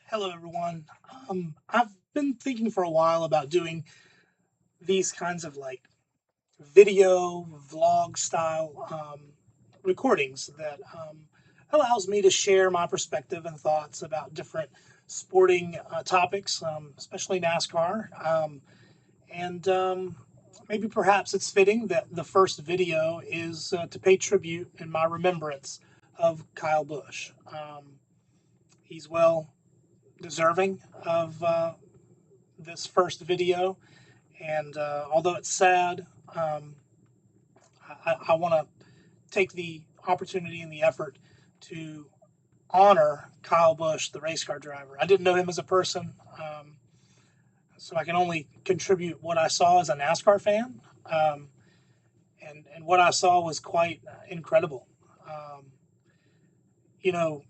Hello, everyone. I've been thinking for a while about doing these kinds of like video vlog style recordings that allows me to share my perspective and thoughts about different sporting topics, especially NASCAR. And maybe perhaps it's fitting that the first video is to pay tribute in my remembrance of Kyle Busch. He's well deserving of this first video. And although it's sad, I want to take the opportunity and the effort to honor Kyle Busch, the race car driver. I didn't know him as a person, so I can only contribute what I saw as a NASCAR fan. And what I saw was quite incredible. Um, you know,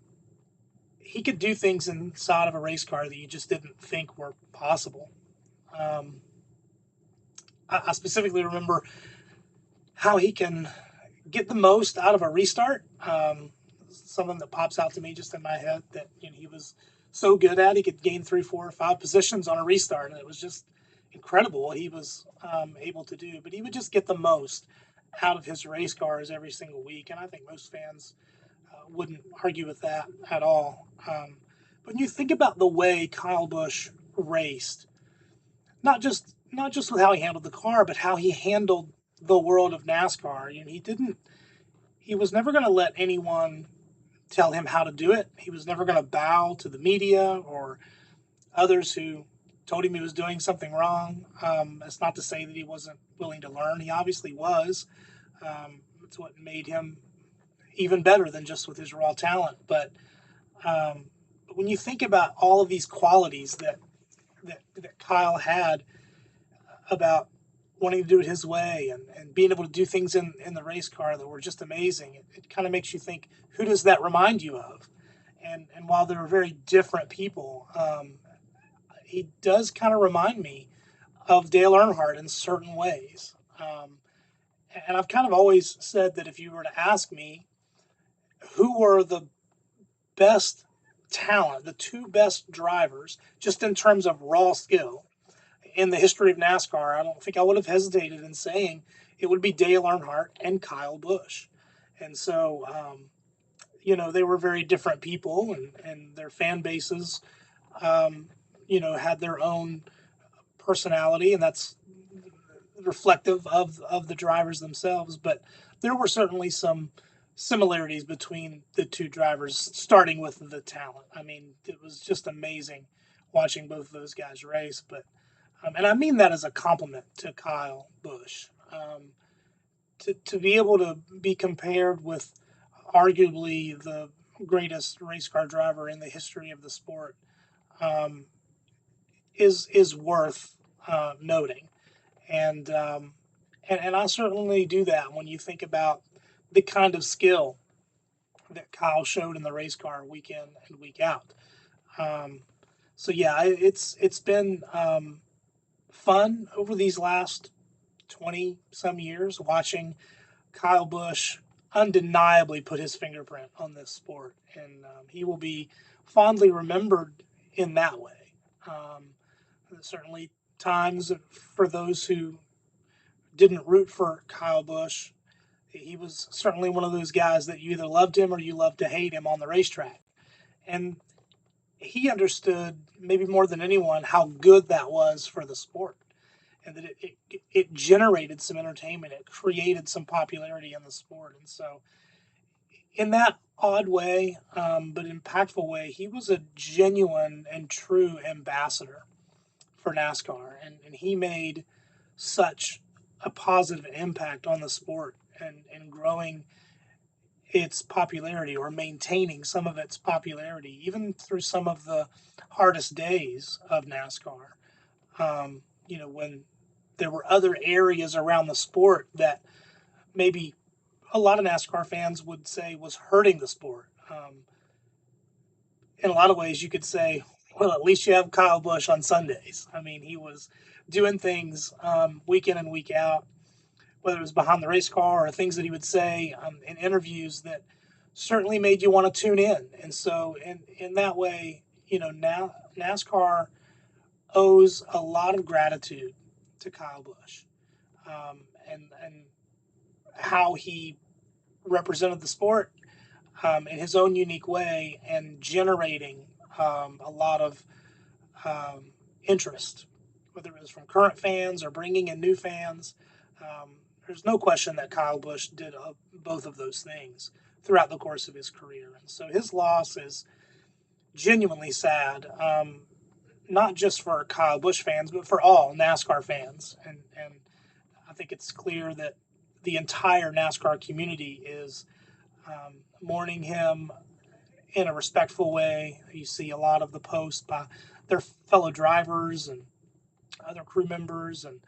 he could do things inside of a race car that you just didn't think were possible. Um, I specifically remember how he can get the most out of a restart. Something that pops out to me just in my head that he was so good at. He could gain 3, 4, or 5 positions on a restart, and it was just incredible what he was able to do. But he would just get the most out of his race cars every single week, and I think most fans wouldn't argue with that at all. But when you think about the way Kyle Busch raced, not just with how he handled the car, but how he handled the world of NASCAR. He was never going to let anyone tell him how to do it. He was never going to bow to the media or others who told him he was doing something wrong. That's not to say that he wasn't willing to learn. He obviously was. It's what made him even better than just with his raw talent. But when you think about all of these qualities that Kyle had about wanting to do it his way and being able to do things in the race car that were just amazing. It kind of makes you think, who does that remind you of? And while they're very different people, he does kind of remind me of Dale Earnhardt in certain ways. And I've kind of always said that if you were to ask me who were the best talent, the two best drivers, just in terms of raw skill, in the history of NASCAR, I don't think I would have hesitated in saying it would be Dale Earnhardt and Kyle Busch. And so, they were very different people, and their fan bases, had their own personality, and that's reflective of the drivers themselves. But there were certainly some similarities between the two drivers, starting with the talent. I mean, it was just amazing watching both of those guys race. And I mean that as a compliment to Kyle Busch. To be able to be compared with arguably the greatest race car driver in the history of the sport um, is worth noting. And, um, and I certainly do that when you think about the kind of skill that Kyle showed in the race car week in and week out. Um, so yeah, it's been fun over these last 20 some years watching Kyle Busch undeniably put his fingerprint on this sport. And he will be fondly remembered in that way. Um, Certainly, times for those who didn't root for Kyle Busch, he was certainly one of those guys that you either loved him or you loved to hate him on the racetrack. And he understood, maybe more than anyone, how good that was for the sport, and that it generated some entertainment. It created some popularity in the sport. And so, in that odd way, but impactful way, he was a genuine and true ambassador for NASCAR. And he made such a positive impact on the sport and growing its popularity or maintaining some of its popularity, even through some of the hardest days of NASCAR. When there were other areas around the sport that maybe a lot of NASCAR fans would say was hurting the sport. In a lot of ways, you could say, well, at least you have Kyle Busch on Sundays. I mean, he was doing things week in and week out, whether it was behind the race car or things that he would say in interviews that certainly made you want to tune in. And so, in that way, now NASCAR owes a lot of gratitude to Kyle Busch, and how he represented the sport in his own unique way, and generating a lot of um, interest, whether it was from current fans or bringing in new fans. There's no question that Kyle Busch did both of those things throughout the course of his career. And so his loss is genuinely sad, not just for Kyle Busch fans, but for all NASCAR fans. And I think it's clear that the entire NASCAR community is mourning him in a respectful way. You see a lot of the posts by their fellow drivers and other crew members, and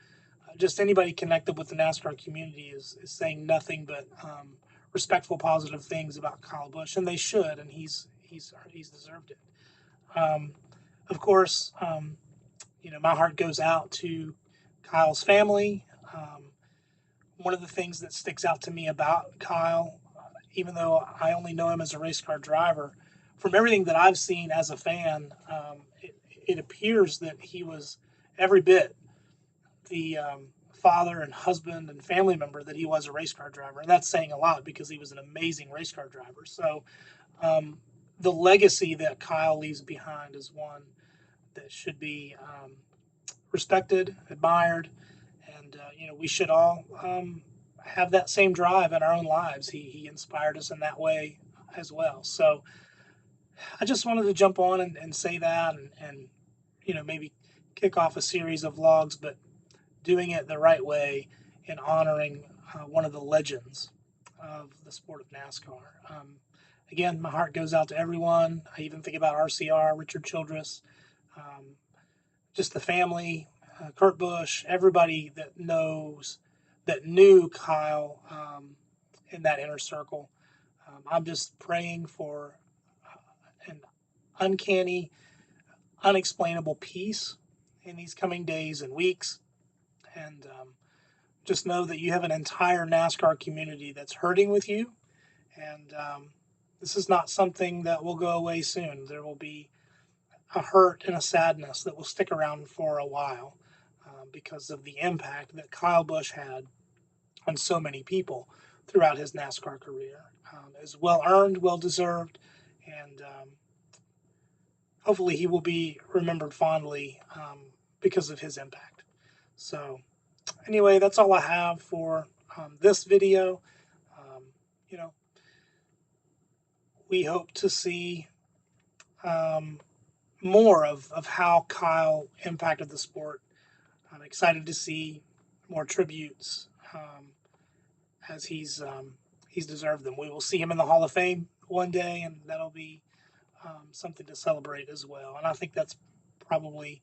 just anybody connected with the NASCAR community is saying nothing but respectful, positive things about Kyle Busch, and they should, and he's deserved it. Um, of course, my heart goes out to Kyle's family. One of the things that sticks out to me about Kyle, even though I only know him as a race car driver, from everything that I've seen as a fan, it appears that he was every bit the father and husband and family member that he was a race car driver. And that's saying a lot because he was an amazing race car driver. So um, the legacy that Kyle leaves behind is one that should be respected, admired, and we should all have that same drive in our own lives. He inspired us in that way as well. So I just wanted to jump on and say that, and maybe kick off a series of vlogs, but doing it the right way and honoring one of the legends of the sport of NASCAR. Again, my heart goes out to everyone. I even think about RCR, Richard Childress, um, just the family, Kurt Busch, everybody that knew Kyle in that inner circle. I'm just praying for an uncanny, unexplainable peace in these coming days and weeks. And just know that you have an entire NASCAR community that's hurting with you. And this is not something that will go away soon. There will be a hurt and a sadness that will stick around for a while because of the impact that Kyle Busch had on so many people throughout his NASCAR career. Is well earned, well deserved, and hopefully he will be remembered fondly because of his impact. So, anyway, that's all I have for this video. Um, you know, we hope to see um, more of how Kyle impacted the sport. I'm excited to see more tributes as he's deserved them. We will see him in the Hall of Fame one day, and that'll be something to celebrate as well. And I think that's probably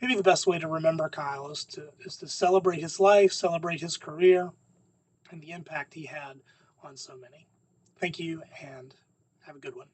maybe the best way to remember Kyle is to celebrate his life, celebrate his career, and the impact he had on so many. Thank you, and have a good one.